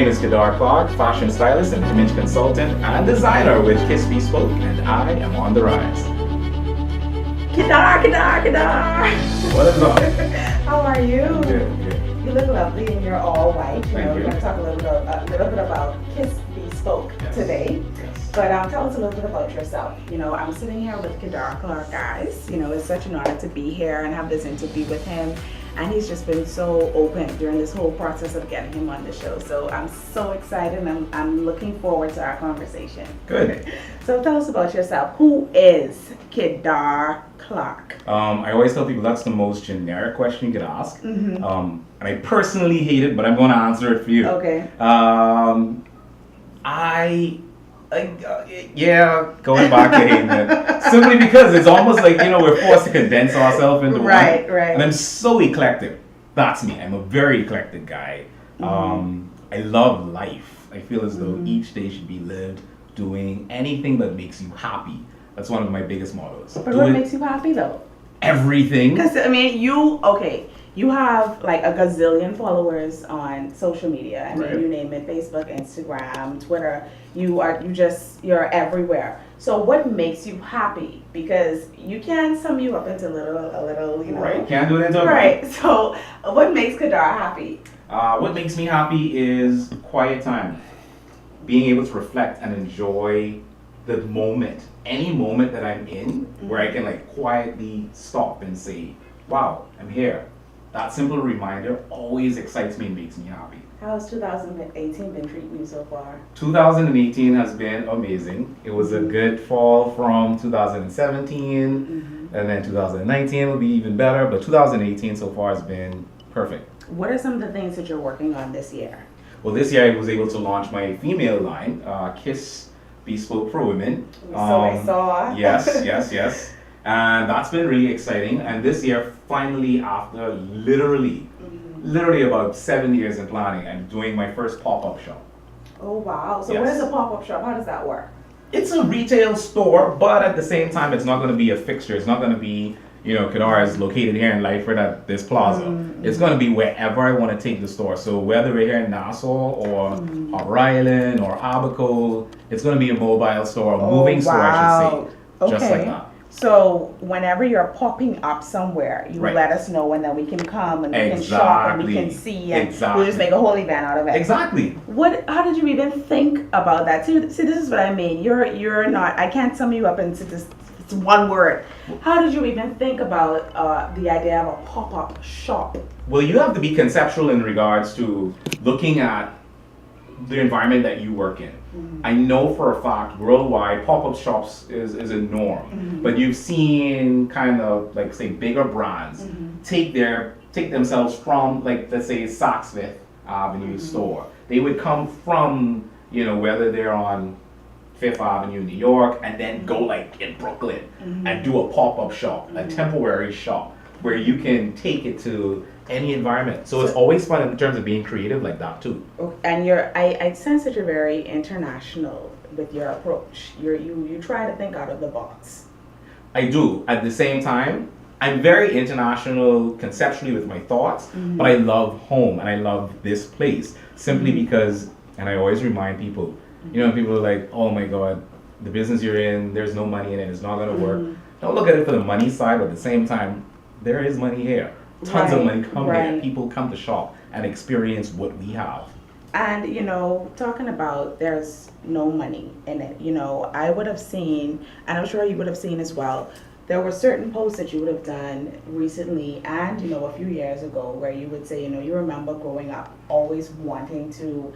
name is Kedar, Clarke, fashion stylist and image consultant and designer with Kiss Bespoke, and I am on the rise. Kedar, Kedar, Kedar. What is up? How are you? Good, good. You look lovely and you're all white. Thank you. We're going to talk a little bit about Kiss Bespoke today. Yes. But tell us a little bit about yourself. I'm sitting here with Kedar Clarke, guys. It's such an honor to be here and have this interview with him. And he's just been so open during this whole process of getting him on the show. So I'm so excited and I'm looking forward to our conversation. Good. So tell us about yourself. Who is Kedar Clarke? I always tell people that's the most generic question you could ask. Mm-hmm. And I personally hate it, but I'm going to answer it for you. Okay. Going back to hating it. Simply because it's almost like, we're forced to condense ourselves into one. Right. And I'm so eclectic. That's me. I'm a very eclectic guy. Mm-hmm. I love life. I feel as though Mm-hmm. each day should be lived doing anything that makes you happy. That's one of my biggest mottos. But what makes you happy though? Everything. Because you have like a gazillion followers on social media. Right. You name it, Facebook, Instagram, Twitter. You're everywhere. So what makes you happy? Because you can't sum you up into a little, Right. Can't do it into a Right. So what makes Kedar happy? What makes me happy is quiet time. Being able to reflect and enjoy the moment. Any moment that I'm in where I can quietly stop and say, wow, I'm here. That simple reminder always excites me and makes me happy. How has 2018 been treating you so far? 2018 has been amazing. It was a good fall from 2017, and then 2019 will be even better, but 2018 so far has been perfect. What are some of the things that you're working on this year? Well, this year I was able to launch my female line, Kiss Bespoke for Women. So I saw. Yes. And that's been really exciting. And this year, finally, after literally about 7 years in planning, I'm doing my first pop-up shop. Oh, wow. So Yes. what is a pop-up shop? How does that work? It's a retail store, but at the same time, it's not going to be a fixture. It's not going to be, Kedar is located here in Lyford at this plaza. It's going to be wherever I want to take the store. So whether we're here in Nassau or Harbor Island or Abaco, it's going to be a mobile store, a moving store, I should say. Just like that. So whenever you're popping up somewhere, you Right. let us know, and then we can come and we can shop and we can see, and we'll just make a whole event out of it. Exactly. How did you even think about that? See, this is what I mean. You're not. I can't sum you up into this. It's one word. How did you even think about the idea of a pop-up shop? Well, you have to be conceptual in regards to looking at the environment that you work in. I know for a fact worldwide pop-up shops is a norm, but you've seen kind of say bigger brands take themselves from let's say Saks Fifth Avenue store. They would come from whether they're on Fifth Avenue, New York, and then go in Brooklyn and do a pop-up shop, a temporary shop where you can take it to any environment. So it's always fun in terms of being creative like that too. And I sense that you're very international with your approach. You try to think out of the box. I do. At the same time, I'm very international conceptually with my thoughts, but I love home and I love this place simply because, and I always remind people, people are like, oh my God, the business you're in, there's no money in it, it's not going to work. Don't look at it for the money side, but at the same time, there is money here. Tons of money come here. People come to shop and experience what we have. And, talking about there's no money in it, I would have seen, and I'm sure you would have seen as well, there were certain posts that you would have done recently and, a few years ago where you would say, you remember growing up always wanting to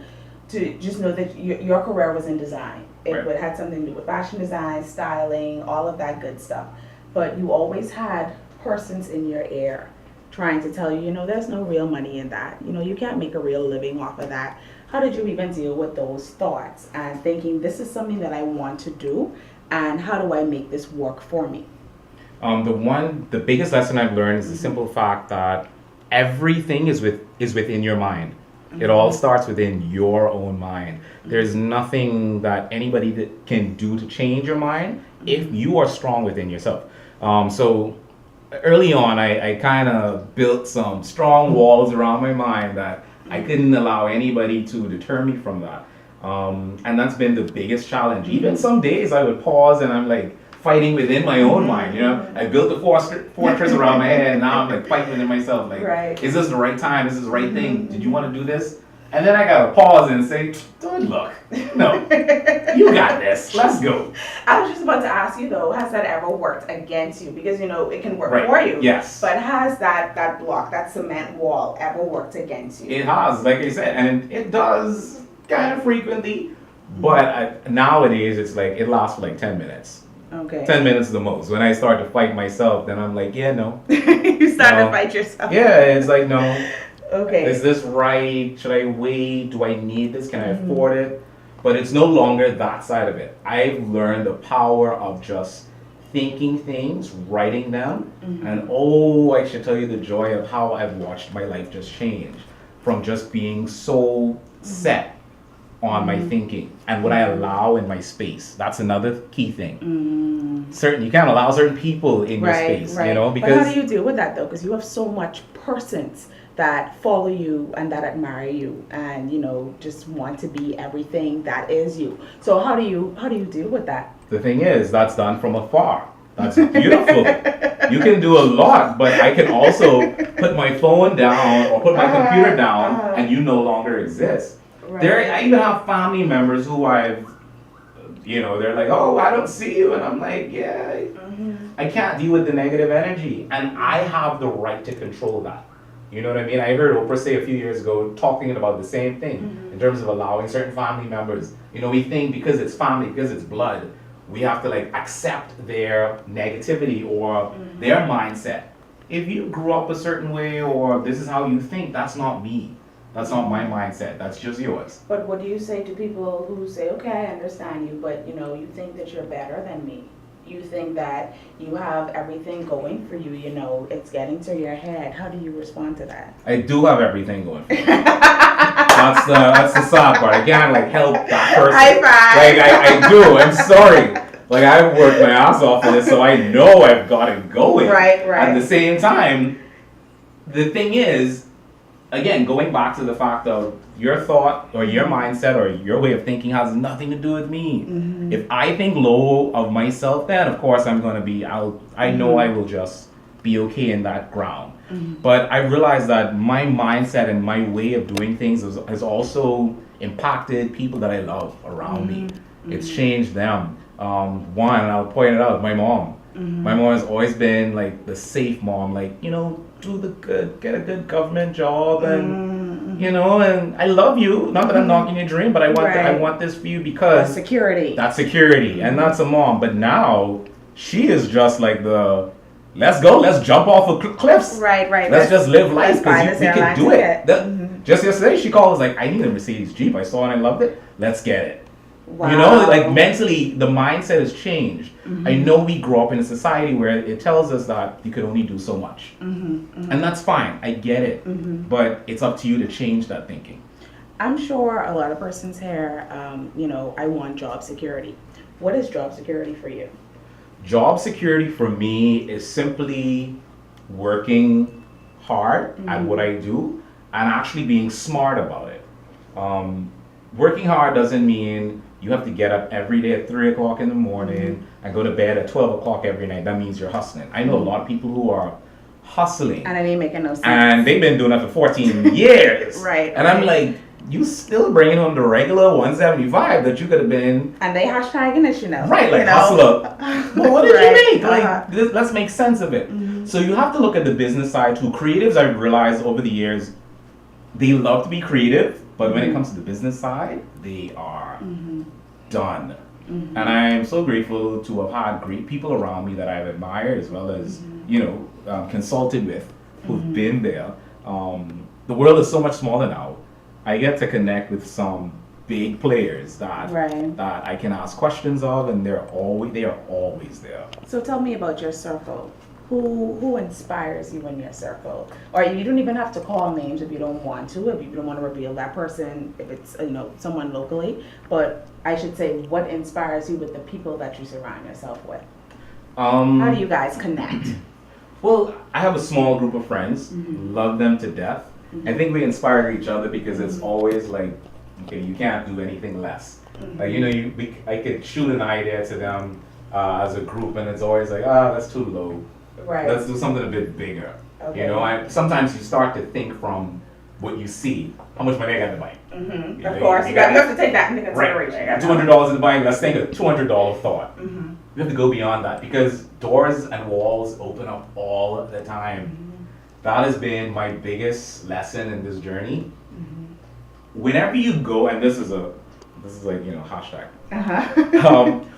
just know that your career was in design. It would had something to do with fashion design, styling, all of that good stuff. But you always had persons in your ear trying to tell you, there's no real money in that. You can't make a real living off of that. How did you even deal with those thoughts and thinking this is something that I want to do and how do I make this work for me? The biggest lesson I've learned is the simple fact that everything is within your mind. It all starts within your own mind. There's nothing that anybody can do to change your mind if you are strong within yourself. So early on, I kind of built some strong walls around my mind that I couldn't allow anybody to deter me from that. And that's been the biggest challenge. Even some days I would pause and I'm like fighting within my own mind, you know. I built a fortress around my head and now I'm like fighting within myself. Like, is this the right time? Is this the right thing? Did you want to do this? And then I gotta pause and say, good luck. No, you got this. Let's go. I was just about to ask you though, has that ever worked against you? Because you know it can work for you. Yes. But has that block, that cement wall, ever worked against you? It has, like I said, and it does kind of frequently. But nowadays it's like it lasts for like 10 minutes. Okay. 10 minutes the most. When I start to fight myself, then I'm like, yeah, no. You start to fight yourself. Yeah, it's like no. Okay. Is this right? Should I wait? Do I need this? Can I afford it? But it's no longer that side of it. I've learned the power of just thinking things, writing them, and I should tell you the joy of how I've watched my life just change from just being so set on my thinking and what I allow in my space. That's another key thing. You can't allow certain people in your space, you know, because but how do you deal with that though? Because you have so much persons that follow you and that admire you and you know just want to be everything that is you. So how do you deal with that? The thing is, that's done from afar. That's beautiful. You can do a lot, but I can also put my phone down or put my computer down and you no longer exist. I even have family members who they're like, oh, I don't see you. And I'm like, yeah, I can't deal with the negative energy. And I have the right to control that. You know what I mean? I heard Oprah say a few years ago talking about the same thing in terms of allowing certain family members. You know, we think because it's family, because it's blood, we have to like accept their negativity or their mindset. If you grew up a certain way or this is how you think, that's not me. That's not my mindset. That's just yours. But what do you say to people who say, okay, I understand you, but you know, you think that you're better than me? You think that you have everything going for you, you know, it's getting to your head. How do you respond to that? I do have everything going for me. That's the sad part. I can't like help that person. Like I do. I'm sorry. Like I've worked my ass off for this, so I know I've got it going. Right. At the same time, the thing is, again, going back to the fact of your thought or your mindset or your way of thinking has nothing to do with me. If I think low of myself, then of course I'm going to be out. I know I will just be okay in that ground. But I realize that my mindset and my way of doing things has also impacted people that I love around me. It's changed them. One, I'll point it out, my mom. My mom has always been like the safe mom, like, you know, do the good, get a good government job and, you know, and I love you. Not that I'm knocking your dream, but I want this for you because that's security. That's security. And that's a mom. But now she is just like let's go, let's jump off of cliffs. Right. Let's just live life because we can do it. Just yesterday she called, was like, I need a Mercedes Jeep. I saw it and I loved it. Let's get it. Wow. You know, like mentally, the mindset has changed. I know we grow up in a society where it tells us that you could only do so much. And that's fine. I get it. But it's up to you to change that thinking. I'm sure a lot of persons here, you know, I want job security. What is job security for you? Job security for me is simply working hard at what I do and actually being smart about it. Working hard doesn't mean you have to get up every day at 3 o'clock in the morning and go to bed at 12 o'clock every night. That means you're hustling. I know a lot of people who are hustling. And it ain't making no sense. And they've been doing that for 14 years. And I'm like, you still bringing home the regular 175 that you could have been. And they hashtagging it, you know. Right, like hustler. Well, what did you make? Like, let's make sense of it. So you have to look at the business side too. Creatives, I've realized over the years, they love to be creative. But when it comes to the business side, they are done. And I am so grateful to have had great people around me that I've admired as well as, you know, consulted with who've been there. The world is so much smaller now. I get to connect with some big players that I can ask questions of, and they are always there. So tell me about your circle. Who inspires you in your circle? Or you don't even have to call names if you don't want to, if you don't want to reveal that person, if it's, you know, someone locally. But I should say, what inspires you with the people that you surround yourself with? How do you guys connect? Well, I have a small group of friends, love them to death. I think we inspire each other because it's always like, okay, you can't do anything less. Like, you know, I could shoot an idea to them as a group, and it's always like, that's too low. Right. Let's do something a bit bigger. Okay. You know, sometimes you start to think from what you see. How much money I got in the bank? Mm-hmm. Of course, you have to take that into consideration. Right. $200 in the bank. Let's think a $200 thought. Mm-hmm. You have to go beyond that because doors and walls open up all the time. Mm-hmm. That has been my biggest lesson in this journey. Mm-hmm. Whenever you go, and this is like, you know, hashtag.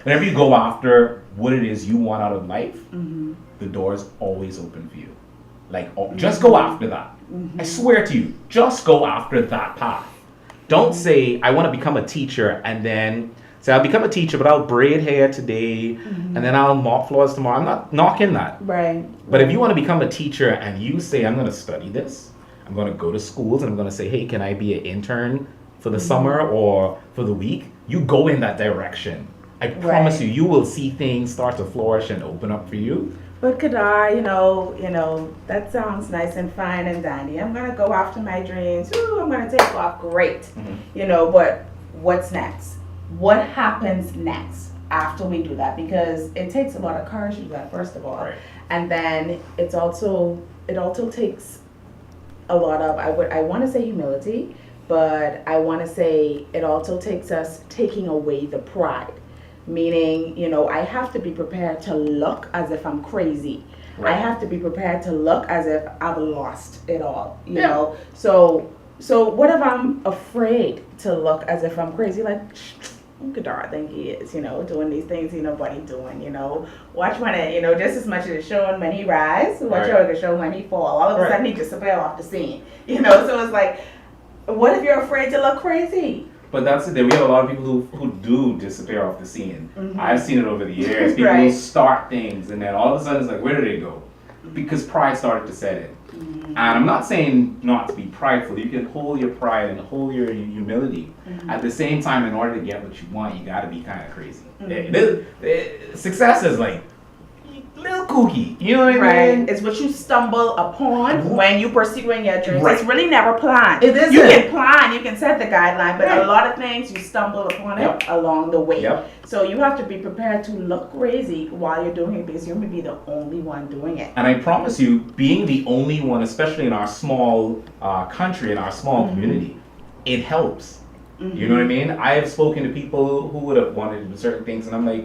Whenever you go after what it is you want out of life, the door's always open for you. Like, just go after that. I swear to you, just go after that path. Don't say, I want to become a teacher, and then say, I'll become a teacher, but I'll braid hair today, and then I'll mop floors tomorrow. I'm not knocking that. Right. But if you want to become a teacher and you say, I'm going to study this, I'm going to go to schools, and I'm going to say, hey, can I be an intern for the summer or for the week? You go in that direction. I promise you, you will see things start to flourish and open up for you. But Kedar, you know, that sounds nice and fine and dandy. I'm gonna go after my dreams. Ooh, I'm gonna take off. Great. You know, but what's next? What happens next after we do that? Because it takes a lot of courage to do that, first of all. Right. And then it also takes a lot of, I want to say humility, but I want to say it also takes us taking away the pride. Meaning, you know, I have to be prepared to look as if I'm crazy. Right. I have to be prepared to look as if I've lost it all, you know? So what if I'm afraid to look as if I'm crazy? Like, Kedar, I think he is, you know, doing these things he nobody doing, you know. Watch when it, you know, just as much as it's showing when he rise, watch how it can show when he fall. All of a sudden he disappear off the scene, you know? So it's like, what if you're afraid to look crazy? But that's it. We have a lot of people who do disappear off the scene. I've seen it over the years. People will start things, and then all of a sudden it's like, where do they go? Because pride started to set in. And I'm not saying not to be prideful. You can hold your pride and hold your humility. At the same time, in order to get what you want, you got to be kind of crazy. Success is like little kooky, you know what I mean? It's what you stumble upon when you pursuing your dreams. Right. It's really never planned. It isn't. You can plan, you can set the guideline, but a lot of things you stumble upon it along the way. So you have to be prepared to look crazy while you're doing it because you're going to be the only one doing it. And I promise you, being the only one, especially in our small country, in our small community, it helps. You know what I mean? I have spoken to people who would have wanted to do certain things, and I'm like,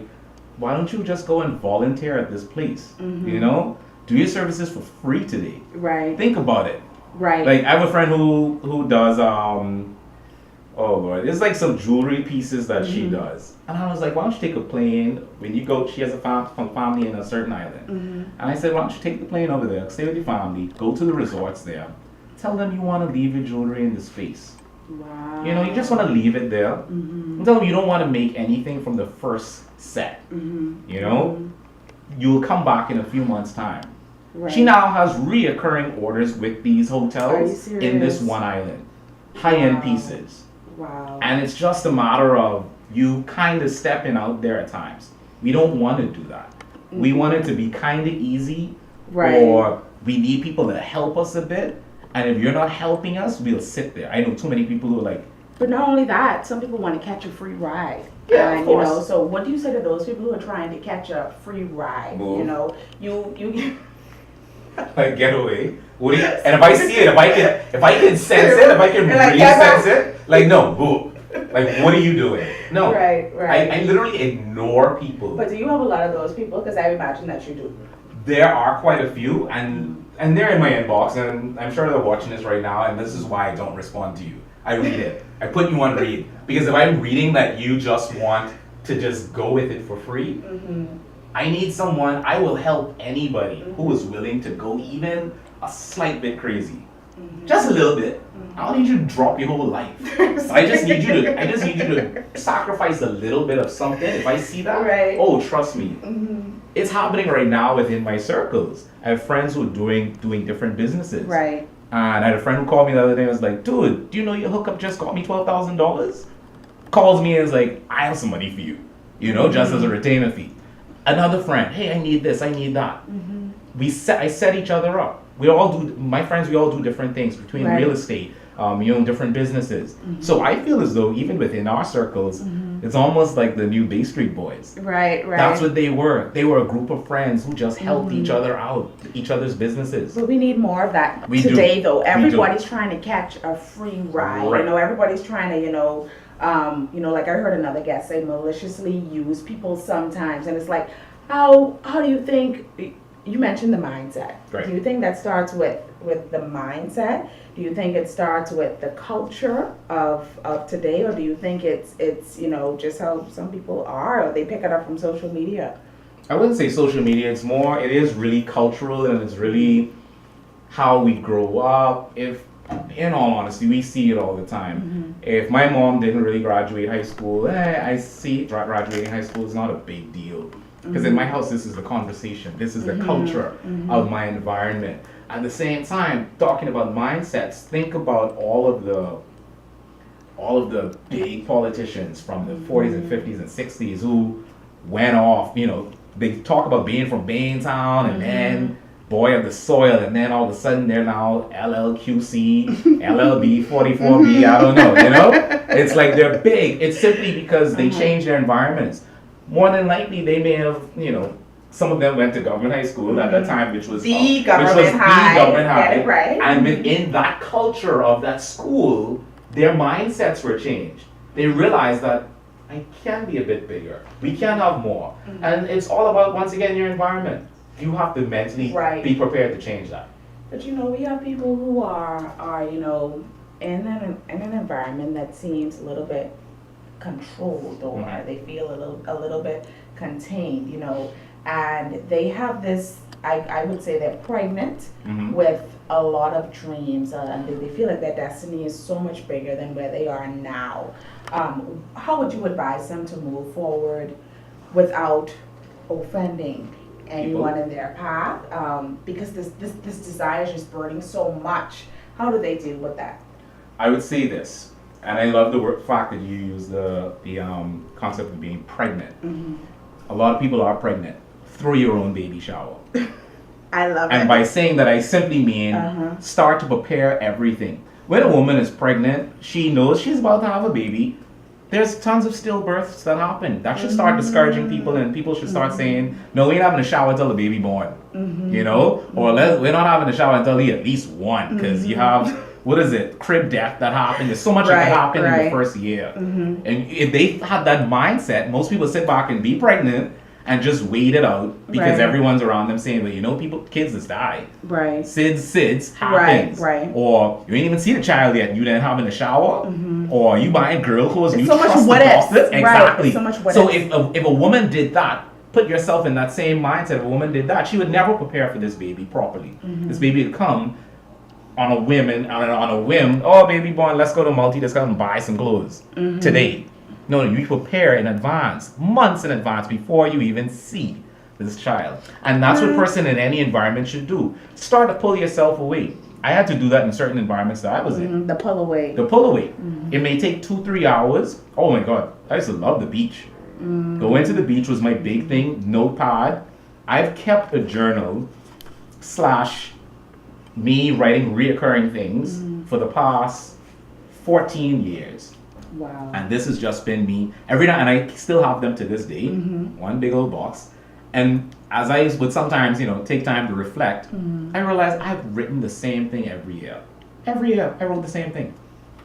why don't you just go and volunteer at this place? You know, do your services for free today. Right. Think about it. Right. Like, I have a friend who does oh Lord, it's like some jewelry pieces that she does, and I was like, why don't you take a plane when you go? She has a family in a certain island, and I said, why don't you take the plane over there, stay with your family, go to the resorts there, tell them you want to leave your jewelry in the space. Wow. You know, you just want to leave it there. Tell them you don't want to make anything from the first set. You know, you'll come back in a few months' time. Right. She now has reoccurring orders with these hotels in this one island, high-end pieces. Wow. And it's just a matter of you kind of stepping out there at times. We don't want to do that. We want it to be kind of easy, or we need people to help us a bit. And if you're not helping us, we'll sit there. I know too many people who are like. But not only that, some people want to catch a free ride. Yeah, of course. You know, so what do you say to those people who are trying to catch a free ride? Move. You know, you like get away. What do you, and if I see it, if I can sense it, if I can really sense it, like no, boo. Like, what are you doing? No. Right. I literally ignore people. But do you have a lot of those people? Because I imagine that you do. There are quite a few, and they're in my inbox, and I'm sure they're watching this right now, and this is why I don't respond to you. I read it. I put you on read. Because if I'm reading that you just want to just go with it for free, I need someone, I will help anybody who is willing to go even a slight bit crazy. Just a little bit. I don't need you to drop your whole life. I just need you to sacrifice a little bit of something. If I see that, oh, trust me. It's happening right now within my circles. I have friends who are doing different businesses. Right. And I had a friend who called me the other day and was like, dude, do you know your hookup just got me $12,000? Calls me and is like, I have some money for you. You know, just as a retainer fee. Another friend, hey, I need this, I need that. I set each other up. My friends, we all do different things between Right. real estate, different businesses. So I feel as though even within our circles, it's almost like the new Bay Street Boys. Right. That's what they were. They were a group of friends who just helped each other out, each other's businesses. But we need more of that We today, do. though. We do. Everybody's trying to catch a free ride. Right. Everybody's trying to, like I heard another guest say, maliciously use people sometimes, and it's like, how do you think? You mentioned the mindset. Right. Do you think that starts with the mindset? Do you think it starts with the culture of today, or do you think it's just how some people are, or they pick it up from social media? I wouldn't say social media. It is really cultural, and it's really how we grow up. If, in all honesty, we see it all the time. If my mom didn't really graduate high school, I see graduating high school is not a big deal. Because in my house, this is the conversation. This is the culture of my environment. At the same time, talking about mindsets, think about all of the big politicians from the 40s and 50s and 60s who went off. They talk about being from Baintown and then boy of the soil, and then all of a sudden they're now LLQC, LLB, 44B, I don't know, It's like they're big. It's simply because they changed their environments. More than likely, they may have, some of them went to government high school at that time, which was the government high. Get it right. And within that culture of that school, their mindsets were changed. They realized that I can be a bit bigger. We can have more. And it's all about, once again, your environment. You have to mentally be prepared to change that. But we have people who are in an environment that seems a little bit controlled, or they feel a little bit contained, and they have this. I would say they're pregnant with a lot of dreams, and they feel like their destiny is so much bigger than where they are now. How would you advise them to move forward without offending anyone in their path? Because this desire is just burning so much. How do they deal with that? I would say this, and I love the fact that you use the concept of being pregnant. A lot of people are pregnant. Throw your own baby shower. I love it. And by saying that, I simply mean start to prepare everything. When a woman is pregnant, she knows she's about to have a baby. There's tons of stillbirths that happen. That should start discouraging people, and people should start saying, no, we ain't having a shower until the baby born. Or we're not having a shower until he at least one, because you have, crib death that happened. There's so much that can happen in the first year. And if they had that mindset, most people sit back and be pregnant and just wait it out because everyone's around them saying, well, kids just die. Right. SIDS happens. Right. Or you ain't even see the child yet, you didn't having a shower. Or you buying girl clothes, you so trust much the doctor. Exactly. So much what So if a woman did that, put yourself in that same mindset. If a woman did that, she would never prepare for this baby properly. This baby would come on a whim. Oh, baby born, let's go to let's go and buy some clothes today. No, you prepare in advance, months in advance, before you even see this child. And that's what a person in any environment should do. Start to pull yourself away. I had to do that in certain environments that I was in. The pull away. It may take 2-3 hours. Oh my God, I used to love the beach. Going to the beach was my big thing. Notepad. I've kept a journal / me writing reoccurring things for the past 14 years. Wow. And this has just been me every night, and I still have them to this day. One big old box. And as I would sometimes, take time to reflect, I realized I've written the same thing every year. Every year, I wrote the same thing.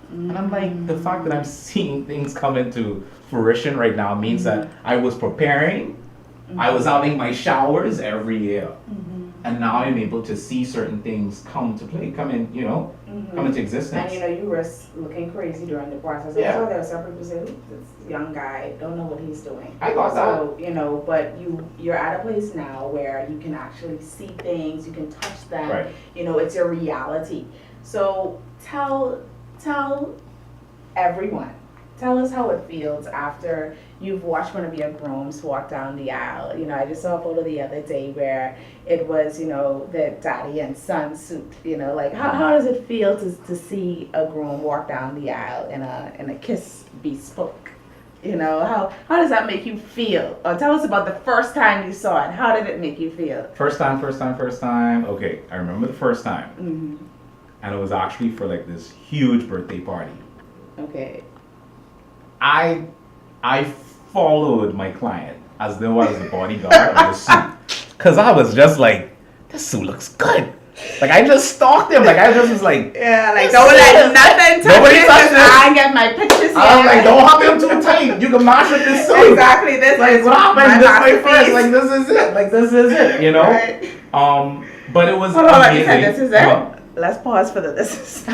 And I'm like, the fact that I'm seeing things come into fruition right now means that I was preparing. I was having my showers every year. And now I'm able to see certain things come into existence. And you were looking crazy during the process. Yeah. I saw there were some people say, this young guy, don't know what he's doing. I got that. So, but you're at a place now where you can actually see things, you can touch them. Right. It's your reality. So tell everyone. Tell us how it feels after you've watched one of your grooms walk down the aisle. I just saw a photo the other day where it was, the daddy and son suit. How does it feel to see a groom walk down the aisle and a kiss be spoke? You know, how does that make you feel? Or tell us about the first time you saw it. How did it make you feel? First time. Okay, I remember the first time. Mm-hmm. And it was actually for like this huge birthday party. Okay. I followed my client as though I was the bodyguard of the suit. Because I was just like, this suit looks good. Like, I just stalked him. Like, I just was like, yeah, like, don't let nothing touch nobody it, touch this. I get my pictures here. I was like, don't hug him too tight. You can mash up this suit. Exactly. This Like, is what happened? This is my first. masterpiece. Like, this is it. Like, this is it. You know? Right. But it was Hold on, amazing. you said this is it? Huh? Let's pause for the this is it.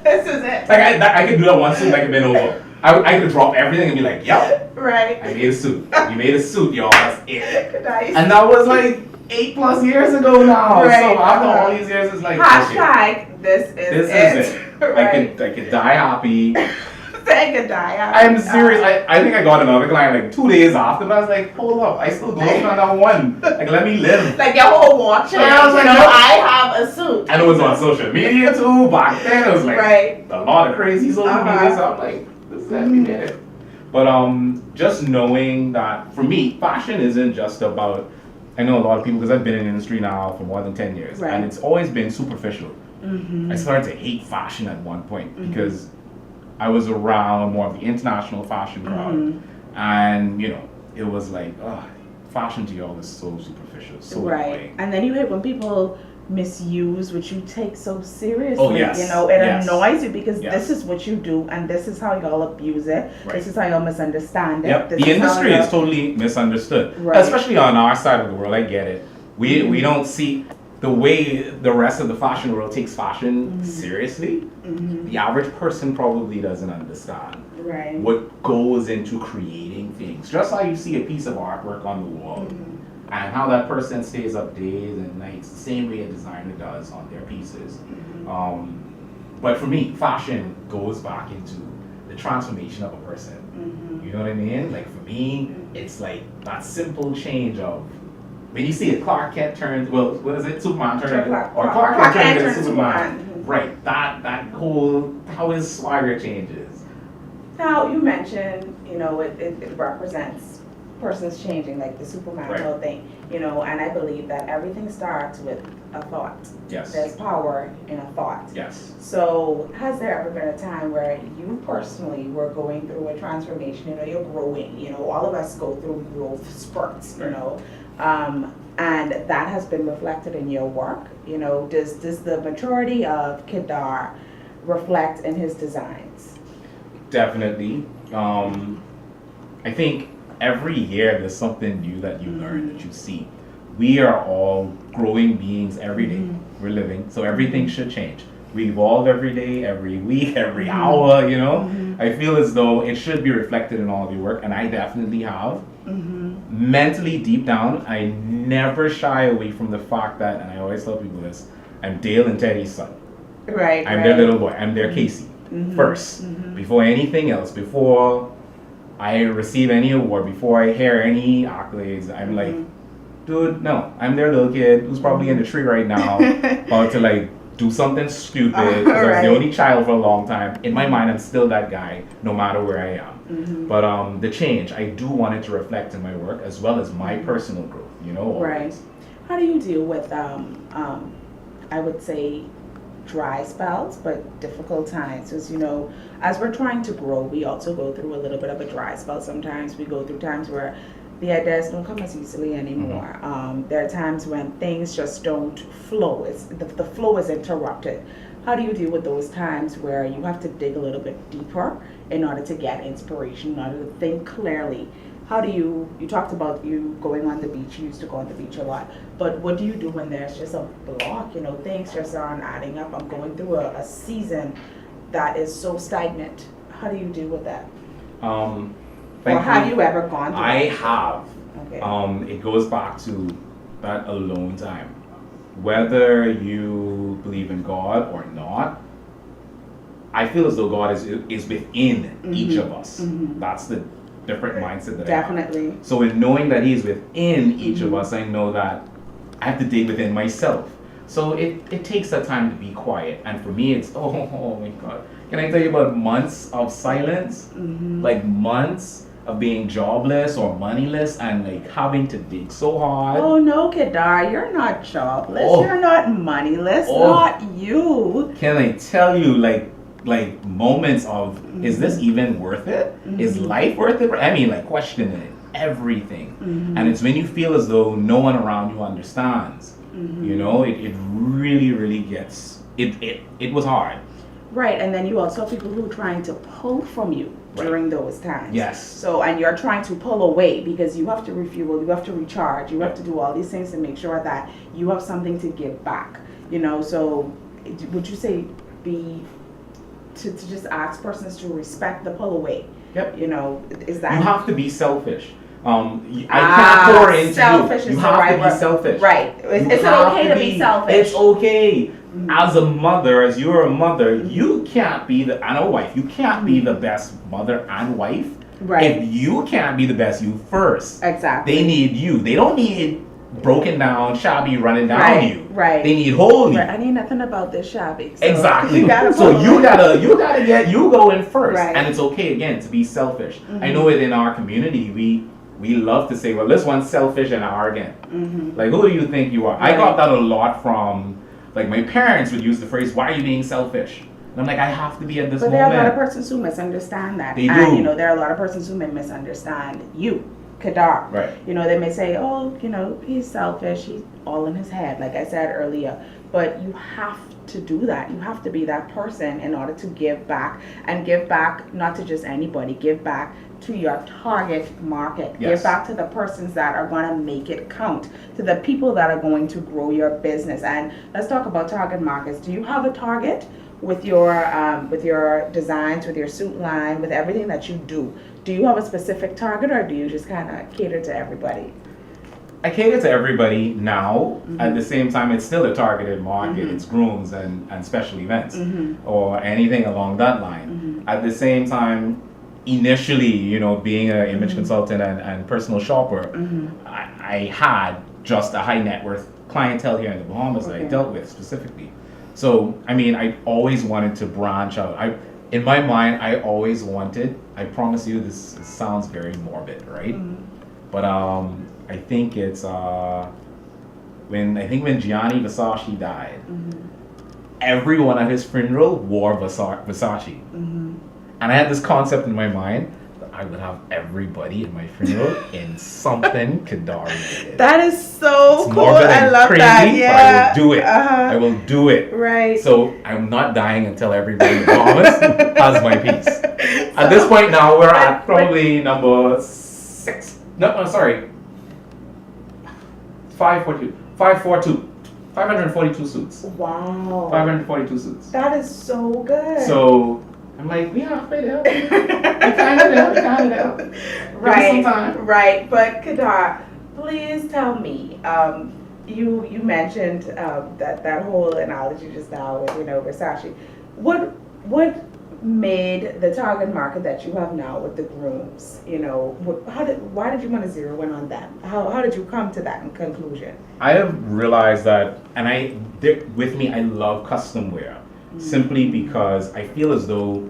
This is it. Like, I could do that one suit, like, a been over. I could drop everything and be like, yo, Right. I made a suit. You made a suit, y'all. That's it. Nice. And that was like 8+ years ago now. Right. So after all these years, it's like, hashtag okay, this is this is it. Right. I could die happy. Say goodbye. I'm serious. I think I got another client like 2 days after, but I was like, hold up, I still going on that one. Like, let me live. Like your whole watch. Yeah, I was like, you know, no. I have a suit. And it was on social media too. Back then, it was like Right. a lot of crazy social Uh-huh. media. So I'm like, this is it, we did it. But just knowing that for me, fashion isn't just about. I know a lot of people because I've been in the industry now for more than 10 years, Right. and it's always been superficial. Mm-hmm. I started to hate fashion at one point because I was around more of the international fashion crowd, and you know, it was like, fashion to y'all is so superficial, so Right. annoying. And then you hate when people misuse what you take so seriously. Oh, yes. You know, it Yes. annoys you because Yes. this is what you do and this is how y'all abuse it. Right. This is how y'all misunderstand it. Yep, This the is how industry y'all- is totally misunderstood, Right. especially on our side of the world. I get it. We don't see the way the rest of the fashion world takes fashion seriously. The average person probably doesn't understand Right. what goes into creating things. Just how you see a piece of artwork on the wall, and how that person stays up days and nights, the same way a designer does on their pieces. But for me, fashion goes back into the transformation of a person. You know what I mean? Like for me, it's like that simple change of when you see a Clarke Kent turns, well, what is it? Superman turns into, or Clarke Kent turns into Superman. Right. That whole how his swagger changes. Now you mentioned, you know, it represents persons changing, like the Superman Right. whole thing, you know, and I believe that everything starts with a thought. Yes. There's power in a thought. Yes. So has there ever been a time where you personally were going through a transformation, you know, you're growing, you know, all of us go through growth spurts, you Right. know, and that has been reflected in your work, you know, does the maturity of Kedar reflect in his designs? Definitely. I think every year there's something new that you learn, that you see. We are all growing beings every day. We're living, so everything should change. We evolve every day, every week, every hour, you know? I feel as though it should be reflected in all of your work, and I definitely have. Mentally, deep down, I never shy away from the fact that, and I always tell people this, I'm Dale and Teddy's son. Right. I'm their little boy. I'm their Casey first, before anything else, before I receive any award, before I hear any accolades. I'm like, dude, no, I'm their little kid who's probably in the tree right now, about to like do something stupid because I was the only child for a long time. In my mind, I'm still that guy, no matter where I am. But the change, I do want it to reflect in my work as well as my personal growth. You know, always. Right. How do you deal with I would say dry spells, but difficult times? Because, you know, as we're trying to grow, we also go through a little bit of a dry spell. Sometimes we go through times where the ideas don't come as easily anymore. There are times when things just don't flow. The flow is interrupted. How do you deal with those times where you have to dig a little bit deeper in order to get inspiration, in order to think clearly? How do you talked about you going on the beach, you used to go on the beach a lot, but what do you do when there's just a block, you know, things just aren't adding up? I'm going through a season that is so stagnant. How do you deal with that? Or have you ever gone through I it? have. Okay. It goes back to that alone time. Whether you believe in God or not, I feel as though God is within each of us. That's the different mindset that I have. Definitely. So in knowing that He's within each of us, I know that I have to dig within myself. So it takes that time to be quiet. And for me, it's, oh my God. Can I tell you about months of silence? Like months of being jobless or moneyless and like having to dig so hard. Oh no, Kedar, you're not jobless. Oh. You're not moneyless. Oh. Not you. Can I tell you, like moments of, is this even worth it? Is life worth it? I mean, like questioning everything. And it's when you feel as though no one around you understands. You know, it really, really gets, it was hard. Right, and then you also have people who are trying to pull from you during those times. Yes. So, and you're trying to pull away because you have to refuel, you have to recharge, you have to do all these things to make sure that you have something to give back. You know, so would you say to just ask persons to respect the pull away? Yep. You know, is that... You have to be selfish. I can't pour into selfish you. Is You the have right to be word. selfish. Right. It's okay to be selfish. It's okay. As a mother, as you're a mother, you can't be and a wife, you can't be the best mother and wife. Right. If you can't be the best you first. Exactly. They need you. They don't need broken down, shabby running down you. Right. They need whole you. Right. I need nothing about this shabby. So Exactly. You gotta get you going first. Right. And it's okay again to be selfish. I know it in our community we love to say, well, this one's selfish and arrogant. Like, who do you think you are? Right. I got that a lot from, like, my parents would use the phrase, why are you being selfish? And I'm like, I have to be at this But moment. there are a lot of persons who misunderstand that. They And, do. you know, there are a lot of persons who may misunderstand you, Kedar. Right. You know, they may say, oh, you know, he's selfish, he's all in his head, like I said earlier. But you have to do that. You have to be that person in order to give back. And give back not to just anybody. Give back to your target market. Yes. Give back to the persons that are going to make it count. To the people that are going to grow your business. And let's talk about target markets. Do you have a target with your designs, with your suit line, with everything that you do? Do you have a specific target, or do you just kind of cater to everybody? I cater to everybody now. At the same time, it's still a targeted market. It's grooms and special events or anything along that line. At the same time, initially, you know, being an image consultant and personal shopper, I had just a high net worth clientele here in the Bahamas that I dealt with specifically. So, I mean, I always wanted to branch out. In my mind, I always wanted, I promise you, this sounds very morbid, right? But I think it's when Gianni Versace died, everyone at his funeral wore Versace. And I had this concept in my mind that I would have everybody at my funeral in something Kedar related. That is so It's cool. morbid I and love crazy, that. but Yeah. I will do it. I will do it. Right. So I'm not dying until everybody in the Bahamas has my piece. At this point now, we're at probably number 6. No, sorry. 542 suits. Wow. 542 suits. That is so good. So I'm like, we halfway there. We kind of there. Right. Give us some time. Right. But Kedar, please tell me. You mentioned that whole analogy just now with Versace. What made the target market that you have now with the grooms? Why did you want to zero in on that? How did you come to that conclusion? I have realized that, and with me, I love custom wear simply because I feel as though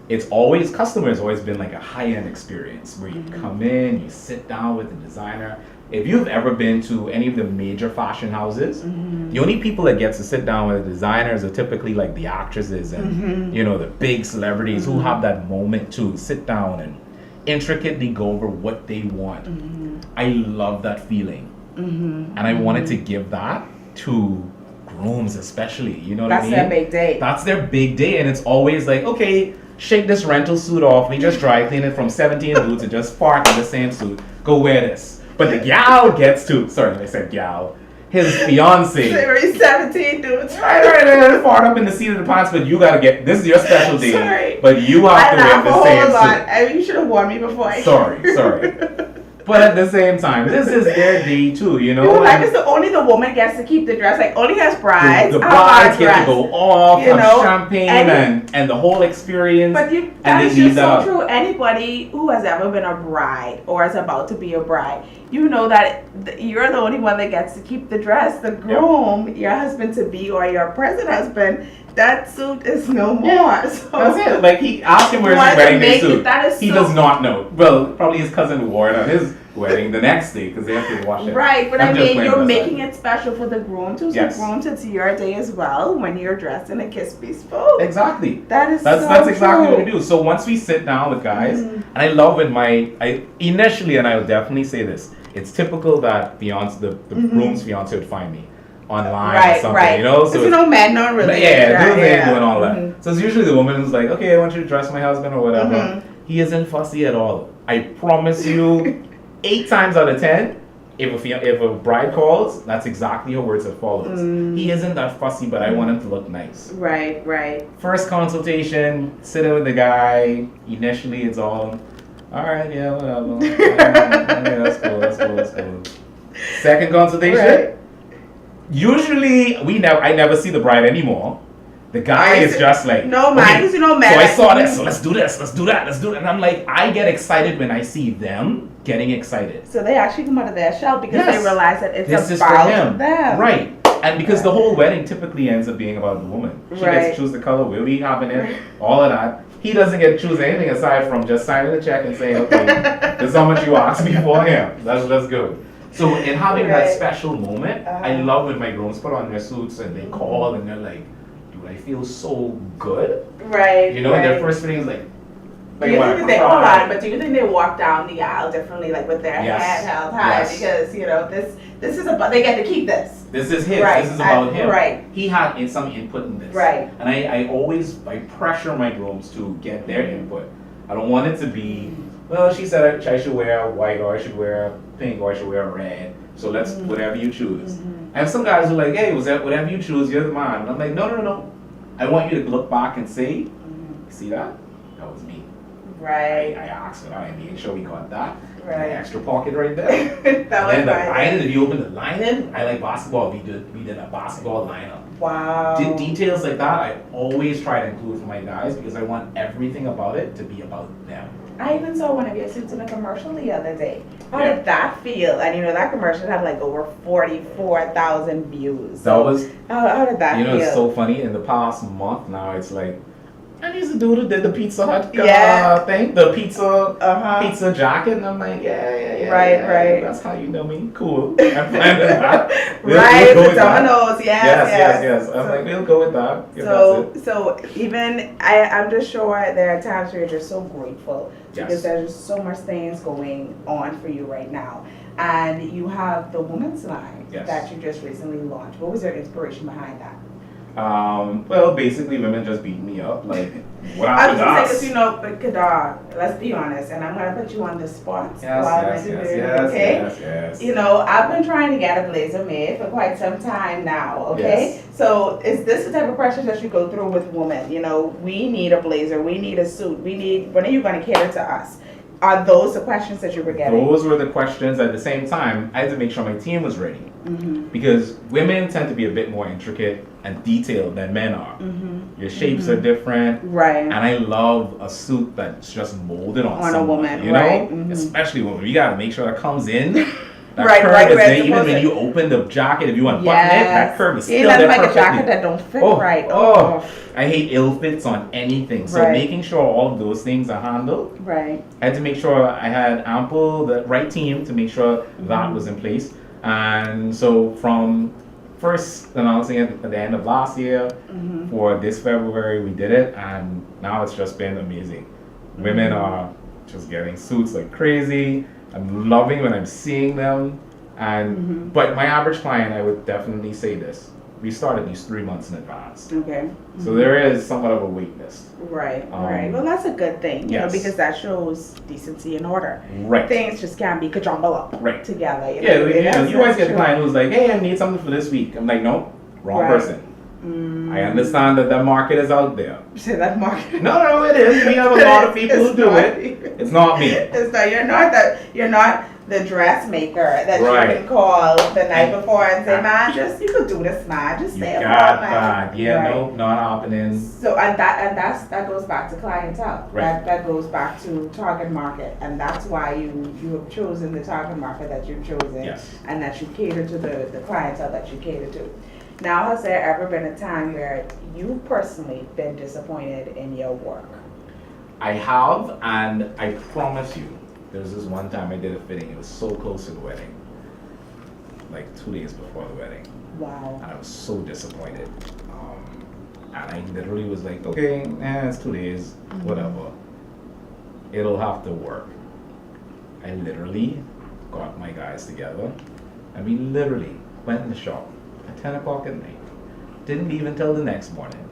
custom wear has always been like a high-end experience where you come in, you sit down with the designer. If you've ever been to any of the major fashion houses, the only people that get to sit down with the designers are typically like the actresses and the big celebrities who have that moment to sit down and intricately go over what they want. I love that feeling. And I wanted to give that to grooms especially, you know what I mean? That's their big day. That's their big day, and it's always like, okay, shake this rental suit off, we just dry clean it from 17 dudes and just park in the same suit, go wear this. But the gal gets to, sorry, I said gal, his fiance. There were 17 dudes. Right, far up in the seat of the pants, but you gotta this is your special day. Sorry. But you have to wear the same suit. You should have warned me before. Sorry. But at the same time, this is their day too, you know. People like it's only the woman gets to keep the dress. Like only has brides. The brides get dress. to go off, You have know, champagne and the whole experience. But and that they is leave just that so up. true. Anybody who has ever been a bride or is about to be a bride, you know that you're the only one that gets to keep the dress. The groom, your husband to be or your present husband, that suit is no more. Yeah, so that's it. Like he asked him where's why his to wedding day make suit. it- that is He so- does not know. Well, probably his cousin wore it on his wedding the next day because they have to wash it. Right, but I'm I just mean, playing you're with that. making it special for the groom too. So Yes. groom, it's your day as well when you're dressed in a kiss bespoke. Exactly. That's That's exactly true. what we do. So once we sit down with guys, Mhm. and I love when I initially, and I will definitely say this, it's typical that Beyonce, the groom's fiance would find me online or Right, something, right. you know? So you know, men don't really. yeah, they ain't doing all that. Mhm. So it's usually the woman who's like, okay, I want you to dress my husband or whatever. Mhm. He isn't fussy at all. I promise you, 8 times out of 10, if a bride calls, that's exactly her words that follows. He isn't that fussy, but I want him to look nice. Right, right. First consultation, sitting with the guy. Initially, it's all right, yeah, whatever. Yeah, that's cool. Second consultation. Right. Usually, I never see the bride anymore. The guy is just like, no, man, okay, because you know, man. so I saw this, so let's do this, let's do that. And I'm like, I get excited when I see them getting excited. So they actually come out of their shell because Yes. they realize that it's This is for about him. them. Right. And because the whole wedding typically ends up being about the woman. She Right. gets to choose the color, where we having it, all of that. He doesn't get to choose anything aside from just signing the check and saying, okay, this is how much you asked me for him. That's good. So in having that Right. special moment, I love when my grooms put on their suits and they call and they're like, dude, I feel so good. Right. You know, and their first feeling is like Do you wanna think they cry. but do you think they walk down the aisle differently, like with their Yes. head held high? Yes. Because you know this is about they get to keep this. This is his. Right. This is about him. Right. He had some input in this. Right. And I pressure my grooms to get their input. I don't want it to be, well, she said I should wear white or I should wear pink or I should wear red. So let's whatever you choose. I have some guys who are like, hey, was that whatever you choose, you're the man. And I'm like, no. I want you to look back and say, see that? That was me. Right. I asked for that. I made sure we got that. Right. An extra pocket right there. That was And then the fine. lining, if you open the lining, I like basketball. We did a basketball lineup. Wow. Details like that, I always try to include for my guys because I want everything about it to be about them. I even saw one of your suits in a commercial the other day. How Yeah. did that feel? And you know that commercial had like over 44,000 views. That was, How did that you know, feel? it's so funny. In the past month now, it's like, I used to do the Pizza Hut Yeah. thing, the pizza Uh-huh. jacket, and I'm like, yeah. Right, yeah, right. That's how you know me. Cool. I'm fine with that. Right, go the with that. dominoes, Yes. I'm like, we'll go with that. If that's it. So even I'm just sure there are times where you're just so grateful because Yes. there's just so much things going on for you right now, and you have the women's line Yes. that you just recently launched. What was your inspiration behind that? Well, basically, women just beat me up. Like, what I was happened to gonna say, us? because you know, but Kedar, let's be honest, and I'm gonna put you on the spot. Yes, while yes, I do yes, it, yes, okay? yes. You know, I've been trying to get a blazer made for quite some time now, okay? Yes. So is this the type of pressure that you go through with women? You know, we need a blazer, we need a suit, when are you going to cater to us? Are those the questions that you were getting? Those were the questions. At the same time, I had to make sure my team was ready. Because women tend to be a bit more intricate and detailed than men are. Your shapes are different. Right. And I love a suit that's just molded on On a someone, woman, you know? right. Mhm. Especially women. You gotta make sure that comes in. That Right, curve right, is right, there. Even supposed when to- you open the jacket, if you unbutton it, that curve is Ain't still nothing there like a jacket perfectly. that don't fit Oh, right. oh. I hate ill fits on anything. So Right. making sure all of those things are handled. Right. I had to make sure I had the right team to make sure that was in place. And so from first announcing it at the end of last year for this February, we did it, and now it's just been amazing. Women are just getting suits like crazy. I'm loving when I'm seeing them. And but my average client, I would definitely say this: we start at least 3 months in advance. Okay. So there is somewhat of a wait list. Right. Right. Well, that's a good thing, you know, yes. because that shows decency and order. Right. Things just can't be ka-jumble up Right. together. You Yeah, know? you always get a true. client who's like, hey, I need something for this week. I'm like, no, wrong Right. person. I understand that the market is out there. Say that market. No, it is. We have a lot of people who do it. It's not me. It's not. You're not the dressmaker that Right. you can call the night And- before and say, man, just you could do this, man, just You stay up got all night. that. Yeah, Right. no, not happening. So that goes back to clientele. Right. That goes back to target market, and that's why you have chosen the target market that you've chosen, Yes. and that you cater to the clientele that you cater to. Now, has there ever been a time where you've personally been disappointed in your work? I have, and I promise you, there was this one time I did a fitting. It was so close to the wedding, like 2 days before the wedding, Wow. and I was so disappointed. And I literally was like, okay, it's 2 days, whatever. It'll have to work. I literally got my guys together, and we literally went in the shop at 10 o'clock at night. Didn't leave until the next morning,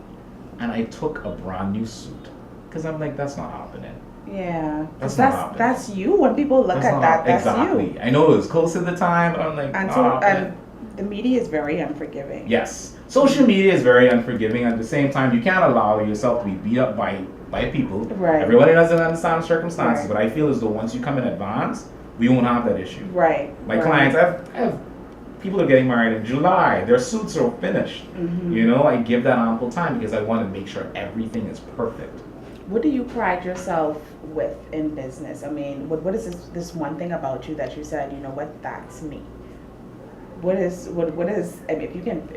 and I took a brand new suit because I'm like, that's not happening. Yeah, That's not happening. that's you. When people look at that, that's exactly. you. I know it was close to the time, but I'm like, And not so, happening. and the media is very unforgiving. Yes, social media is very unforgiving. At the same time, you can't allow yourself to be beat up by people. Right. Everybody doesn't understand the circumstances, Right. but I feel as though once you come in advance, we won't have that issue. Right. My right. clients, I have people are getting married in July. Their suits are finished. Mhm. You know, I give that ample time because I want to make sure everything is perfect. What do you pride yourself with in business? I mean, what is this one thing about you that you said, you know what, that's me? What is I mean, if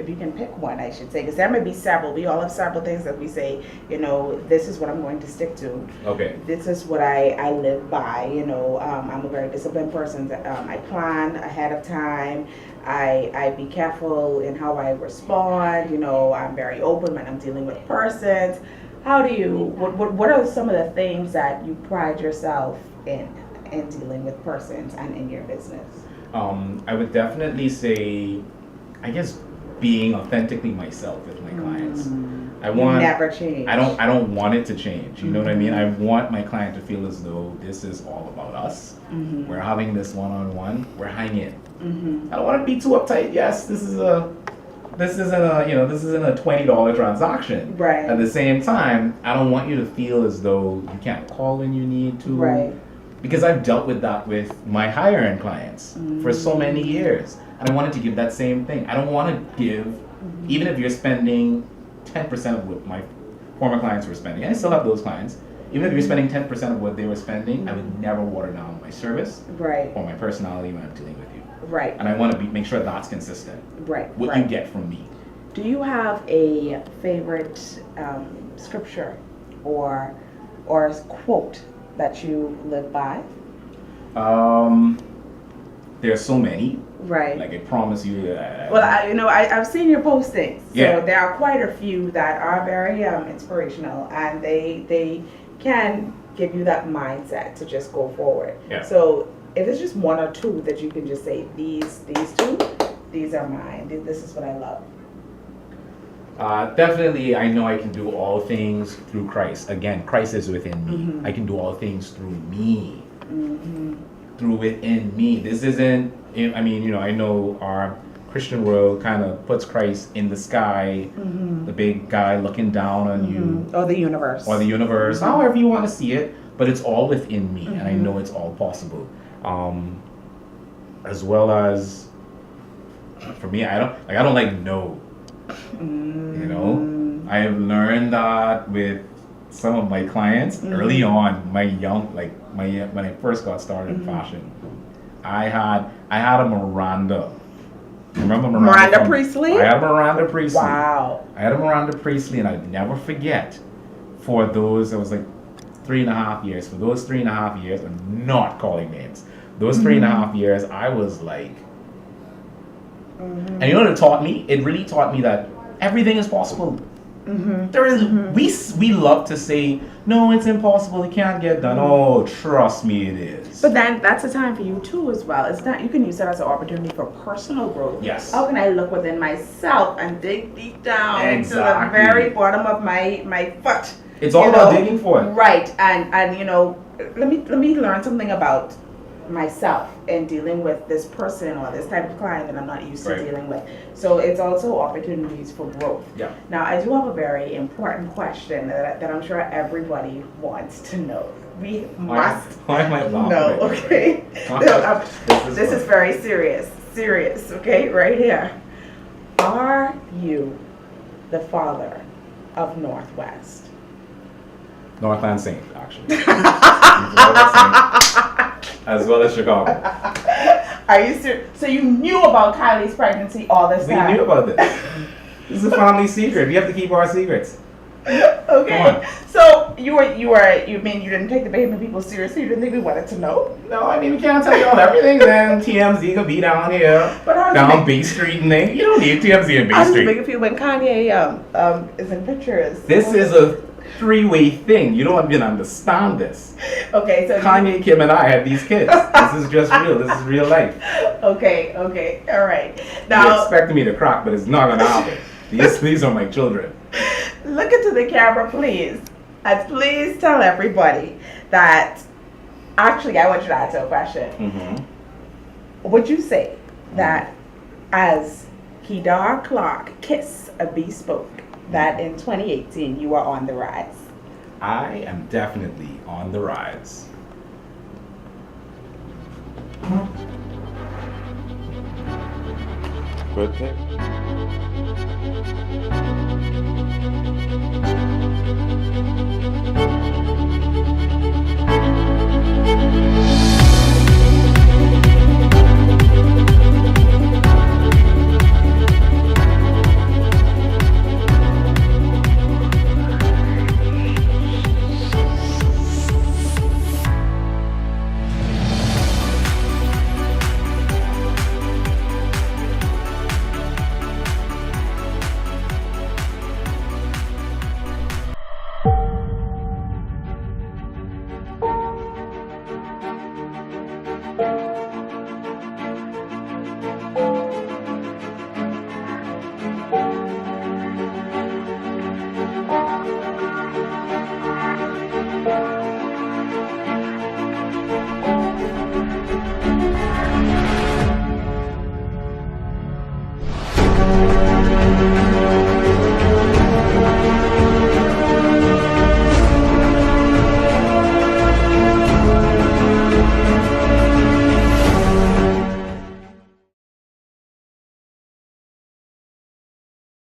you can pick one, I should say, because there may be several. We all have several things that we say, you know, this is what I'm going to stick to. Okay. This is what I live by. You know, I'm a very disciplined person. I plan ahead of time. I be careful in how I respond. You know, I'm very open when I'm dealing with persons. How do you? What are some of the things that you pride yourself in dealing with persons and in your business? I would definitely say, I guess, being authentically myself with my clients. I want never change. I don't want it to change. You know what I mean? I want my client to feel as though this is all about us. We're having this one-on-one. We're hanging. I don't want to be too uptight. Yes, this isn't a $20 transaction. Right. At the same time, I don't want you to feel as though you can't call when you need to. Right. Because I've dealt with that with my higher end clients for so many years. And I wanted to give that same thing. I don't want to give, even if you're spending 10% of what my former clients were spending. I still have those clients. Even if you're spending 10% of what they were spending, I would never water down my service Right. or my personality when I'm dealing with you. Right. And I want to make sure that's consistent. Right. What right. you get from me. Do you have a favorite scripture or a quote that you live by? There's so many. Right. Like I promise you that. Well, I've seen your postings. So Yeah. there are quite a few that are very inspirational, and they can give you that mindset to just go forward. Yeah. So if it's just one or two that you can just say, these two, these are mine. This is what I love. Definitely, I know I can do all things through Christ. Again, Christ is within me. I can do all things through me. Through within me. This isn't, I mean, I know our Christian world kind of puts Christ in the sky, the big guy looking down on you. Or the universe. Or the universe, however you want to see it, but it's all within me, and I know it's all possible. As well as, for me, I don't like no. I have learned that with some of my clients early on. When I first got started in fashion, I had a Miranda. Remember Miranda Priestley? I had a Miranda Priestley. Wow. I had a Miranda Priestley, and I'd never forget. For those, it was like 3.5 years. For those 3.5 years, I'm not calling names. Those 3.5 years, I was like. And you know what it taught me? It really taught me that everything is possible. There is we love to say, no, it's impossible, it can't get done. Oh, trust me, it is. But then that's a time for you too as well. It's not, you can use that as an opportunity for personal growth. Yes. How can I look within myself and dig deep down to the Exactly. very bottom of my foot? It's all about digging for it. Right. And let me learn something about myself and dealing with this person or this type of client that I'm not used to dealing with. So it's also opportunities for growth. Yeah. Now I do have a very important question that I'm sure everybody wants to know. we must. Why am I laughing? No, at you? okay. This is very serious. Serious, okay? Right here. Are you the father of Northwest? Northland Saint, actually. Northland Saint, as well as Chicago. Are you serious? So you knew about Kylie's pregnancy all this We time? knew about this. This is a family secret. We have to keep our secrets. Okay. So you mean you didn't take the baby people seriously? You didn't think we wanted to know? No, I mean, we can't tell you all everything. Then TMZ could be down here, But how down B Street, and then you don't need TMZ and B how does it Street. make you feel when Kanye is in pictures? This is a three-way thing. You don't even understand this. Okay, so Kanye, Kim, and I have these kids. This is just real. This is real life. Okay, all right. You Now expect me to crack, but it's not gonna happen. These are my children. look into the camera, please, and please tell everybody that. Actually, I want you to answer a question. Mm-hmm. Would you say that as Kedar Clarke Kiss a Bespoke, that in 2018 you are on the rise? I am definitely on the rise. Good pick.